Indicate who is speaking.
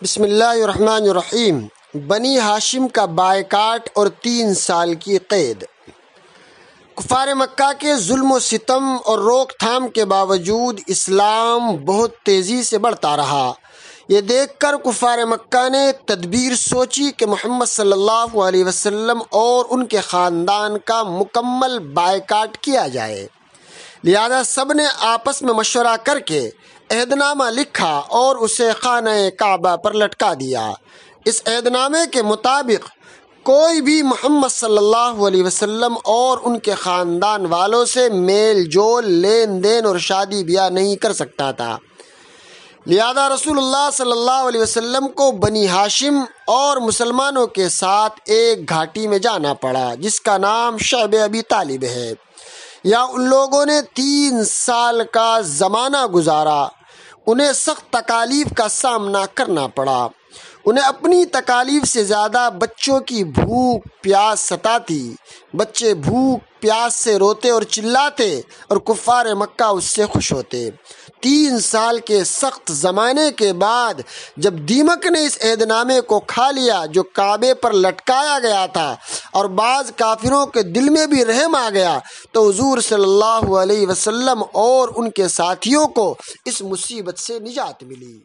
Speaker 1: بسم اللہ الرحمن الرحیم۔ بنی ہاشم کا بائیکاٹ اور 3 سال کی قید۔ کفار مکہ کے ظلم و ستم اور روک تھام کے باوجود اسلام بہت تیزی سے بڑھتا رہا۔ یہ دیکھ کر کفار مکہ نے تدبیر سوچی کہ محمد صلی اللہ علیہ وسلم اور ان کے خاندان کا مکمل بائیکاٹ کیا جائے۔ لہذا سب نے آپس میں مشورہ کر کے عہد نامہ لکھا اور اسے خانہ کعبہ پر لٹکا دیا۔ اس عہد نامے کے مطابق کوئی بھی محمد صلی اللہ علیہ وسلم اور ان کے خاندان والوں سے میل جول، لین دین اور شادی بیاہ نہیں کر سکتا تھا۔ لہذا رسول اللہ صلی اللہ علیہ وسلم کو بنی ہاشم اور مسلمانوں کے ساتھ ایک گھاٹی میں جانا پڑا جس کا نام شعب ابی طالب ہے۔ یہاں ان لوگوں نے 3 سال کا زمانہ گزارا۔ انہیں سخت تکالیف کا سامنا کرنا پڑا۔ انہیں اپنی تکالیف سے زیادہ بچوں کی بھوک پیاس ستاتی۔ بچے بھوک پیاس سے روتے اور چلاتے اور کفار مکہ اس سے خوش ہوتے۔ 3 سال کے سخت زمانے کے بعد جب دیمک نے اس عہد نامے کو کھا لیا جو کعبے پر لٹکایا گیا تھا اور بعض کافروں کے دل میں بھی رحم آ گیا تو حضور صلی اللہ علیہ وسلم اور ان کے ساتھیوں کو اس مصیبت سے نجات ملی۔